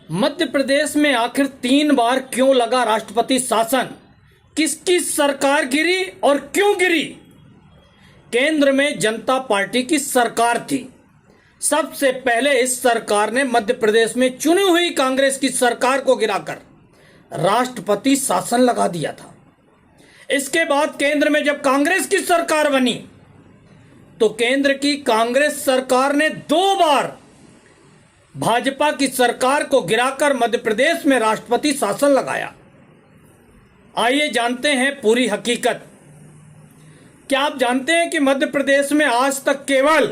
मध्य प्रदेश में आखिर 3 बार क्यों लगा राष्ट्रपति शासन? किसकी सरकार गिरी और क्यों गिरी? केंद्र में जनता पार्टी की सरकार थी। सबसे पहले इस सरकार ने मध्य प्रदेश में चुनी हुई कांग्रेस की सरकार को गिराकर राष्ट्रपति शासन लगा दिया था। इसके बाद केंद्र में जब कांग्रेस की सरकार बनी तो केंद्र की कांग्रेस सरकार ने 2 बार भाजपा की सरकार को गिराकर मध्य प्रदेश में राष्ट्रपति शासन लगाया। आइए जानते हैं पूरी हकीकत। क्या आप जानते हैं कि मध्य प्रदेश में आज तक केवल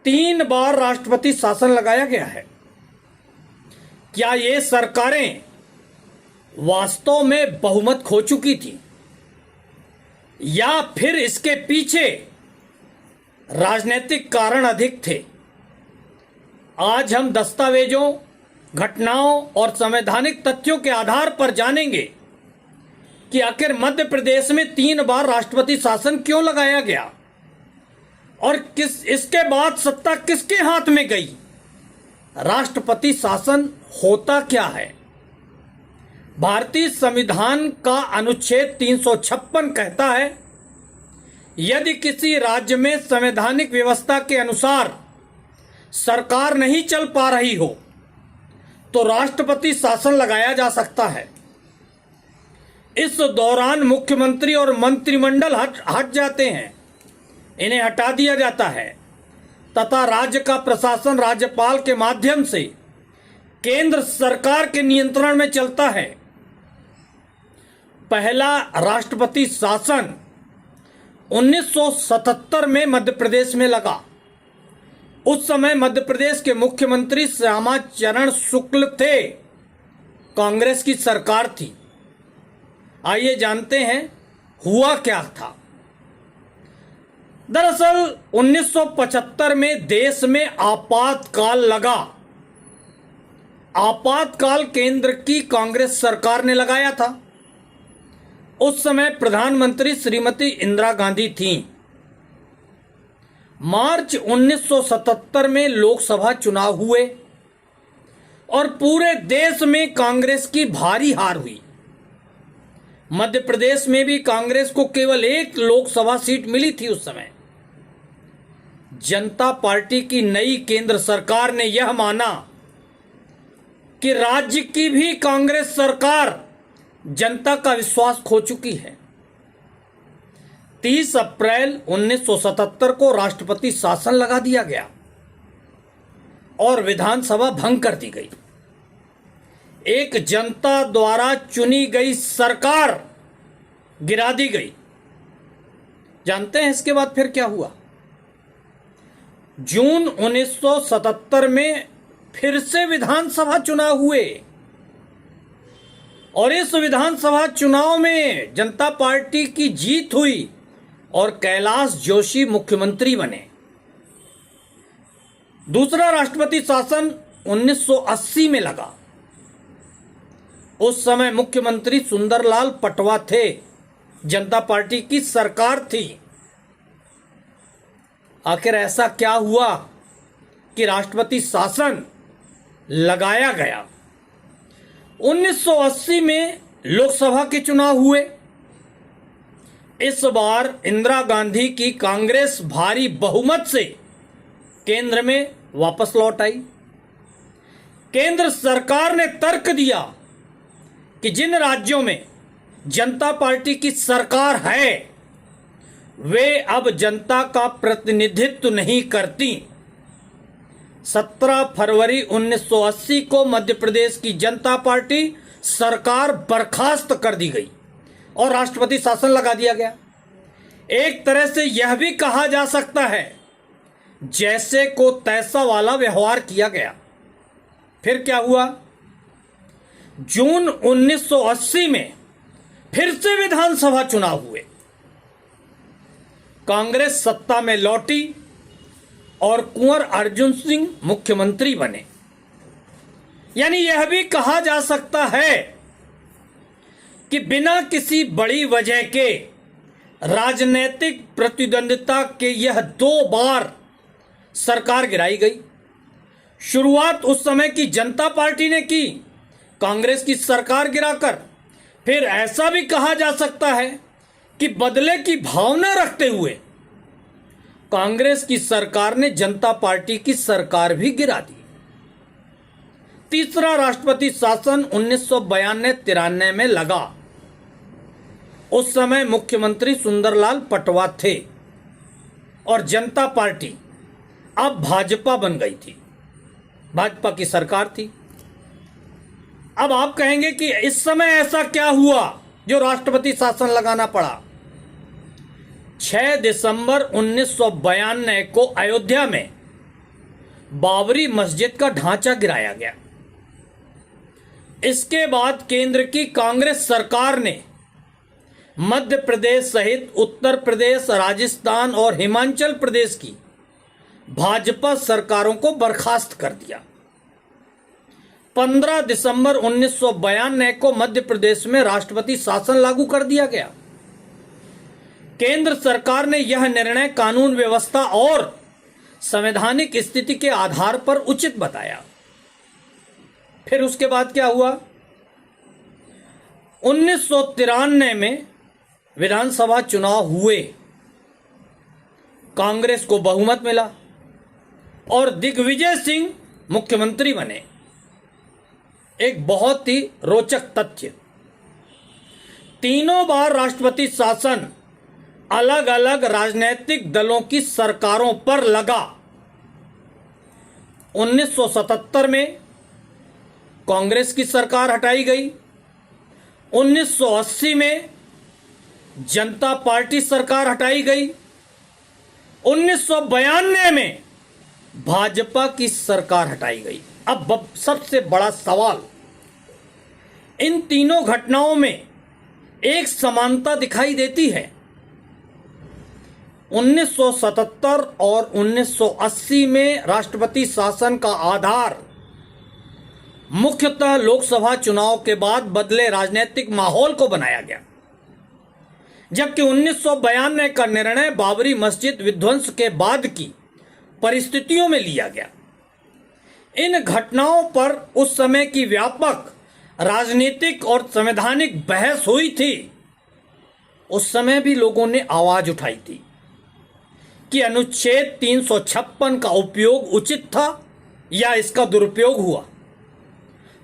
3 बार राष्ट्रपति शासन लगाया गया है? क्या ये सरकारें वास्तव में बहुमत खो चुकी थी या फिर इसके पीछे राजनीतिक कारण अधिक थे? आज हम दस्तावेजों, घटनाओं और संवैधानिक तथ्यों के आधार पर जानेंगे कि आखिर मध्य प्रदेश में 3 बार राष्ट्रपति शासन क्यों लगाया गया और इसके बाद सत्ता किसके हाथ में गई। राष्ट्रपति शासन होता क्या है? भारतीय संविधान का अनुच्छेद 356 कहता है, यदि किसी राज्य में संवैधानिक व्यवस्था के अनुसार सरकार नहीं चल पा रही हो तो राष्ट्रपति शासन लगाया जा सकता है। इस दौरान मुख्यमंत्री और मंत्रिमंडल हट जाते हैं, इन्हें हटा दिया जाता है तथा राज्य का प्रशासन राज्यपाल के माध्यम से केंद्र सरकार के नियंत्रण में चलता है। पहला राष्ट्रपति शासन 1977 में मध्य प्रदेश में लगा। उस समय मध्य प्रदेश के मुख्यमंत्री श्यामाचरण शुक्ल थे। कांग्रेस की सरकार थी। आइए जानते हैं हुआ क्या था। दरअसल 1975 में देश में आपातकाल लगा। आपातकाल केंद्र की कांग्रेस सरकार ने लगाया था। उस समय प्रधानमंत्री श्रीमती इंदिरा गांधी थीं। मार्च 1977 में लोकसभा चुनाव हुए और पूरे देश में कांग्रेस की भारी हार हुई। मध्य प्रदेश में भी कांग्रेस को केवल 1 लोकसभा सीट मिली थी। उस समय जनता पार्टी की नई केंद्र सरकार ने यह माना कि राज्य की भी कांग्रेस सरकार जनता का विश्वास खो चुकी है। 30 अप्रैल 1977 को राष्ट्रपति शासन लगा दिया गया और विधानसभा भंग कर दी गई। एक जनता द्वारा चुनी गई सरकार गिरा दी गई। जानते हैं इसके बाद फिर क्या हुआ? जून 1977 में फिर से विधानसभा चुनाव हुए और इस विधानसभा चुनाव में जनता पार्टी की जीत हुई और कैलाश जोशी मुख्यमंत्री बने। दूसरा राष्ट्रपति शासन 1980 में लगा। उस समय मुख्यमंत्री सुंदरलाल पटवा थे। जनता पार्टी की सरकार थी। आखिर ऐसा क्या हुआ कि राष्ट्रपति शासन लगाया गया? 1980 में लोकसभा के चुनाव हुए। इस बार इंदिरा गांधी की कांग्रेस भारी बहुमत से केंद्र में वापस लौट आई। केंद्र सरकार ने तर्क दिया कि जिन राज्यों में जनता पार्टी की सरकार है वे अब जनता का प्रतिनिधित्व नहीं करती। 17 फरवरी 1980 को मध्य प्रदेश की जनता पार्टी सरकार बर्खास्त कर दी गई और राष्ट्रपति शासन लगा दिया गया। एक तरह से यह भी कहा जा सकता है जैसे को तैसा वाला व्यवहार किया गया। फिर क्या हुआ? जून 1980 में फिर से विधानसभा चुनाव हुए। कांग्रेस सत्ता में लौटी और कुंवर अर्जुन सिंह मुख्यमंत्री बने। यानी यह भी कहा जा सकता है कि बिना किसी बड़ी वजह के राजनीतिक प्रतिद्वंदिता के यह 2 बार सरकार गिराई गई। शुरुआत उस समय की जनता पार्टी ने की, कांग्रेस की सरकार गिराकर। फिर ऐसा भी कहा जा सकता है कि बदले की भावना रखते हुए कांग्रेस की सरकार ने जनता पार्टी की सरकार भी गिरा दी। तीसरा राष्ट्रपति शासन 1992-93 में लगा। उस समय मुख्यमंत्री सुंदरलाल पटवा थे और जनता पार्टी अब भाजपा बन गई थी, भाजपा की सरकार थी। अब आप कहेंगे कि इस समय ऐसा क्या हुआ जो राष्ट्रपति शासन लगाना पड़ा। 6 दिसंबर 1992 को अयोध्या में बाबरी मस्जिद का ढांचा गिराया गया। इसके बाद केंद्र की कांग्रेस सरकार ने मध्य प्रदेश सहित उत्तर प्रदेश, राजस्थान और हिमाचल प्रदेश की भाजपा सरकारों को बर्खास्त कर दिया। 15 दिसंबर 1992 को मध्य प्रदेश में राष्ट्रपति शासन लागू कर दिया गया। केंद्र सरकार ने यह निर्णय कानून व्यवस्था और संवैधानिक स्थिति के आधार पर उचित बताया। फिर उसके बाद क्या हुआ? 1993 में विधानसभा चुनाव हुए, कांग्रेस को बहुमत मिला और दिग्विजय सिंह मुख्यमंत्री बने। एक बहुत ही रोचक तथ्य, तीनों बार राष्ट्रपति शासन अलग अलग राजनीतिक दलों की सरकारों पर लगा। 1977 में कांग्रेस की सरकार हटाई गई, 1980 में जनता पार्टी सरकार हटाई गई, 1992 में भाजपा की सरकार हटाई गई। अब सबसे बड़ा सवाल, इन तीनों घटनाओं में एक समानता दिखाई देती है। 1977 और 1980 में राष्ट्रपति शासन का आधार मुख्यतः लोकसभा चुनाव के बाद बदले राजनीतिक माहौल को बनाया गया, जबकि 1992 का निर्णय बाबरी मस्जिद विध्वंस के बाद की परिस्थितियों में लिया गया। इन घटनाओं पर उस समय की व्यापक राजनीतिक और संवैधानिक बहस हुई थी। उस समय भी लोगों ने आवाज उठाई थी कि अनुच्छेद 356 का उपयोग उचित था या इसका दुरुपयोग हुआ।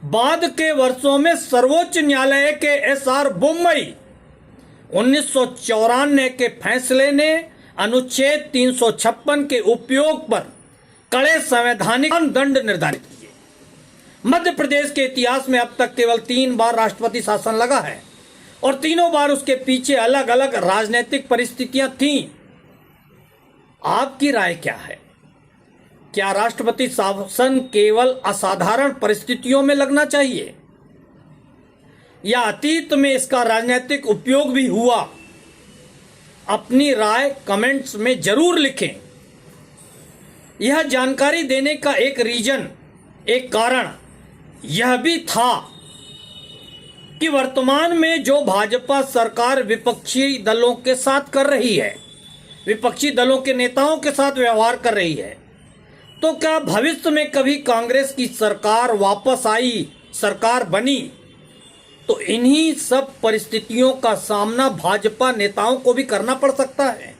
बाद के वर्षों में सर्वोच्च न्यायालय के एसआर बोम्मई 1994 के फैसले ने अनुच्छेद 356 के उपयोग पर कड़े संवैधानिक दंड निर्धारित किए। मध्य प्रदेश के इतिहास में अब तक केवल 3 बार राष्ट्रपति शासन लगा है और तीनों बार उसके पीछे अलग अलग राजनीतिक परिस्थितियां थीं। आपकी राय क्या है? क्या राष्ट्रपति शासन केवल असाधारण परिस्थितियों में लगना चाहिए या अतीत में इसका राजनीतिक उपयोग भी हुआ? अपनी राय कमेंट्स में जरूर लिखें। यह जानकारी देने का एक कारण यह भी था कि वर्तमान में जो भाजपा सरकार विपक्षी दलों के साथ कर रही है, विपक्षी दलों के नेताओं के साथ व्यवहार कर रही है, तो क्या भविष्य में कभी कांग्रेस की सरकार वापस आई, सरकार बनी, तो इन्हीं सब परिस्थितियों का सामना भाजपा नेताओं को भी करना पड़ सकता है।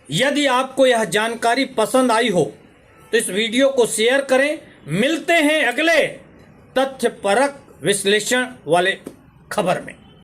यदि आपको यह जानकारी पसंद आई हो तो इस वीडियो को शेयर करें। मिलते हैं अगले तथ्यपरक विश्लेषण वाले खबर में।